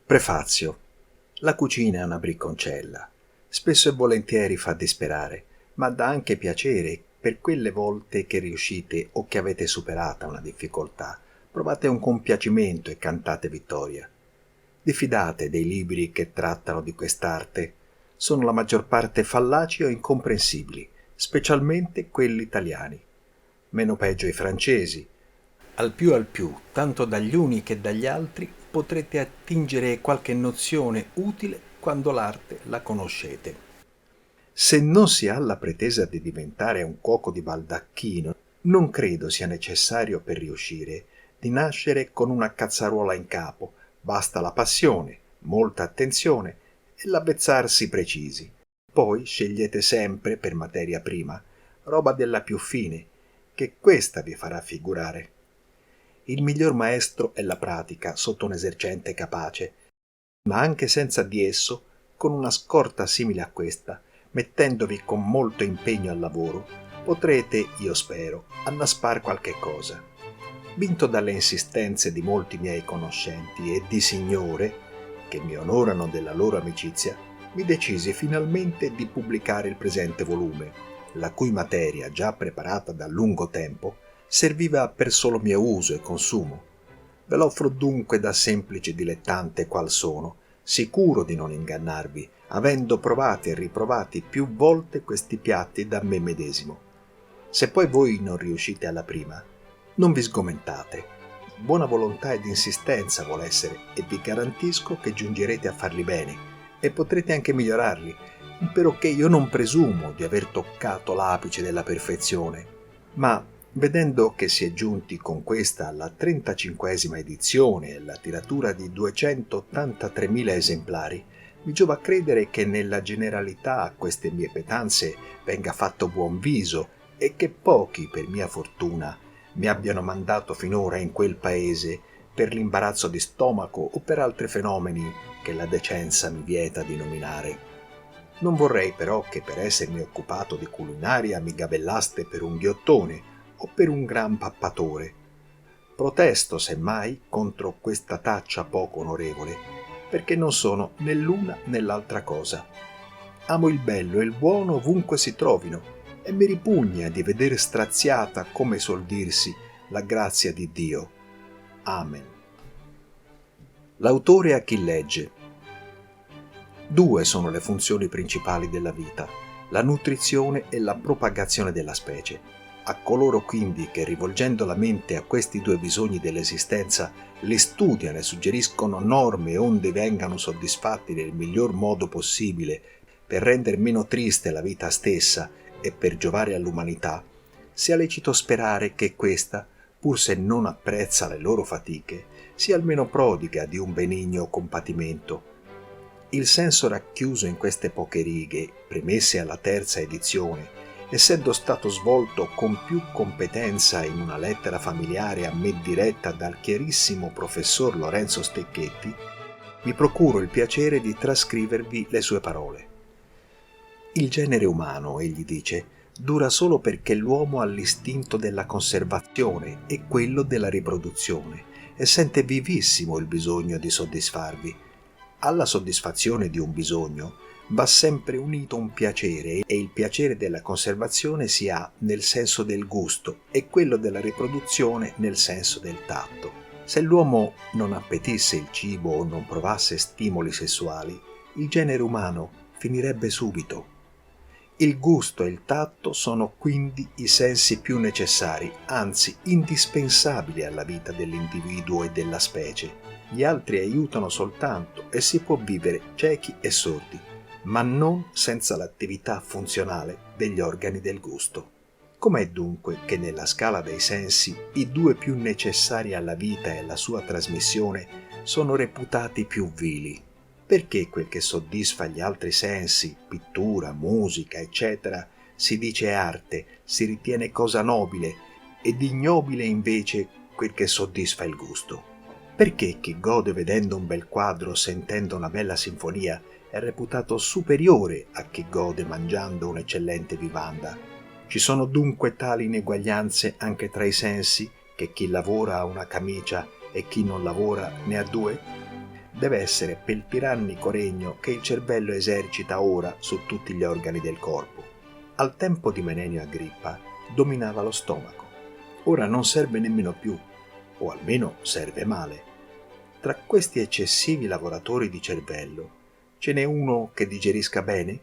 Prefazio. La cucina è una bricconcella. Spesso e volentieri fa disperare, ma dà anche piacere per quelle volte che riuscite o che avete superata una difficoltà. Provate un compiacimento e cantate vittoria. Diffidate dei libri che trattano di quest'arte. Sono la maggior parte fallaci o incomprensibili, specialmente quelli italiani. Meno peggio i francesi. Al più, tanto dagli uni che dagli altri, potrete attingere qualche nozione utile quando l'arte la conoscete. Se non si ha la pretesa di diventare un cuoco di baldacchino, non credo sia necessario per riuscire di nascere con una cazzaruola in capo, basta la passione, molta attenzione e l'avvezzarsi precisi. Poi scegliete sempre per materia prima roba della più fine, che questa vi farà figurare. Il miglior maestro è la pratica sotto un esercente capace, ma anche senza di esso, con una scorta simile a questa, mettendovi con molto impegno al lavoro, potrete, io spero, annaspar qualche cosa. Vinto dalle insistenze di molti miei conoscenti e di signore, che mi onorano della loro amicizia, mi decisi finalmente di pubblicare il presente volume, la cui materia, già preparata da lungo tempo, serviva per solo mio uso e consumo. Ve l'offro dunque da semplice dilettante qual sono, sicuro di non ingannarvi, avendo provati e riprovati più volte questi piatti da me medesimo. Se poi voi non riuscite alla prima, non vi sgomentate. Buona volontà ed insistenza vuol essere e vi garantisco che giungerete a farli bene e potrete anche migliorarli, perché io non presumo di aver toccato l'apice della perfezione, ma vedendo che si è giunti con questa alla 35esima edizione e la tiratura di 283.000 esemplari, mi giova credere che nella generalità a queste mie pietanze venga fatto buon viso e che pochi, per mia fortuna, mi abbiano mandato finora in quel paese per l'imbarazzo di stomaco o per altri fenomeni che la decenza mi vieta di nominare. Non vorrei però che per essermi occupato di culinaria mi gabellaste per un ghiottone o per un gran pappatore. Protesto, semmai, contro questa taccia poco onorevole, perché non sono né l'una né l'altra cosa. Amo il bello e il buono ovunque si trovino e mi ripugna di veder straziata, come suol dirsi, la grazia di Dio. Amen. L'autore a chi legge. Due sono le funzioni principali della vita, la nutrizione e la propagazione della specie. A coloro quindi che, rivolgendo la mente a questi due bisogni dell'esistenza, li studiano e suggeriscono norme onde vengano soddisfatti nel miglior modo possibile per rendere meno triste la vita stessa e per giovare all'umanità, sia lecito sperare che questa, pur se non apprezza le loro fatiche, sia almeno prodiga di un benigno compatimento. Il senso racchiuso in queste poche righe, premesse alla terza edizione, essendo stato svolto con più competenza in una lettera familiare a me diretta dal chiarissimo professor Lorenzo Stecchetti, mi procuro il piacere di trascrivervi le sue parole. Il genere umano, egli dice, dura solo perché l'uomo ha l'istinto della conservazione e quello della riproduzione e sente vivissimo il bisogno di soddisfarvi. Alla soddisfazione di un bisogno va sempre unito un piacere e il piacere della conservazione si ha nel senso del gusto e quello della riproduzione nel senso del tatto. Se l'uomo non appetisse il cibo o non provasse stimoli sessuali, il genere umano finirebbe subito. Il gusto e il tatto sono quindi i sensi più necessari, anzi indispensabili alla vita dell'individuo e della specie. Gli altri aiutano soltanto e si può vivere ciechi e sordi, ma non senza l'attività funzionale degli organi del gusto. Com'è dunque che nella scala dei sensi i due più necessari alla vita e alla sua trasmissione sono reputati più vili? Perché quel che soddisfa gli altri sensi, pittura, musica, eccetera, si dice arte, si ritiene cosa nobile, ed ignobile invece quel che soddisfa il gusto? Perché chi gode vedendo un bel quadro, sentendo una bella sinfonia, è reputato superiore a chi gode mangiando un'eccellente vivanda? Ci sono dunque tali ineguaglianze anche tra i sensi, che chi lavora ha una camicia e chi non lavora ne ha due? deve essere quel tirannico regno che il cervello esercita ora su tutti gli organi del corpo. Al tempo di Menenio Agrippa dominava lo stomaco. Ora non serve nemmeno più, o almeno serve male. Tra questi eccessivi lavoratori di cervello ce n'è uno che digerisca bene?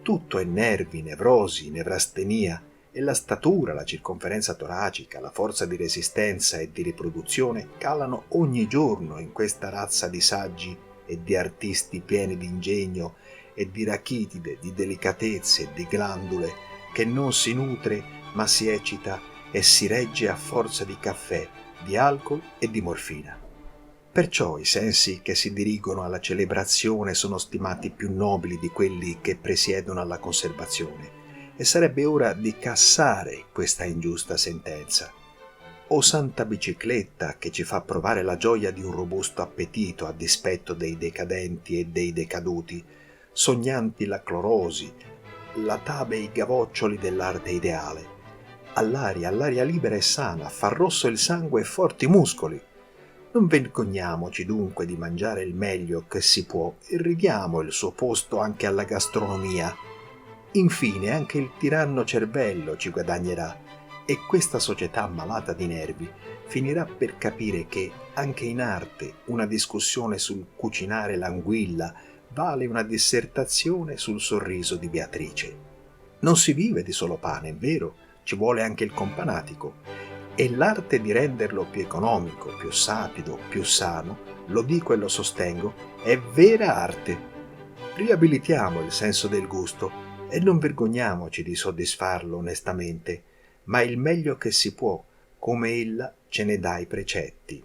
Tutto è nervi, nevrosi, nevrastenia, e la statura, la circonferenza toracica, la forza di resistenza e di riproduzione calano ogni giorno in questa razza di saggi e di artisti pieni di ingegno e di rachitide, di delicatezze e di glandule, che non si nutre ma si eccita e si regge a forza di caffè, di alcol e di morfina. Perciò i sensi che si dirigono alla celebrazione sono stimati più nobili di quelli che presiedono alla conservazione, e sarebbe ora di cassare questa ingiusta sentenza. O santa bicicletta che ci fa provare la gioia di un robusto appetito a dispetto dei decadenti e dei decaduti, sognanti la clorosi, la tave e i gavoccioli dell'arte ideale. All'aria libera e sana, fa rosso il sangue e forti i muscoli. Non vergogniamoci dunque di mangiare il meglio che si può e ridiamo il suo posto anche alla gastronomia. Infine anche il tiranno cervello ci guadagnerà e questa società malata di nervi finirà per capire che anche in arte una discussione sul cucinare l'anguilla vale una dissertazione sul sorriso di Beatrice. Non si vive di solo pane, è vero, ci vuole anche il companatico. E l'arte di renderlo più economico, più sapido, più sano, lo dico e lo sostengo, è vera arte. Riabilitiamo il senso del gusto e non vergogniamoci di soddisfarlo onestamente, ma il meglio che si può, come ella ce ne dà i precetti.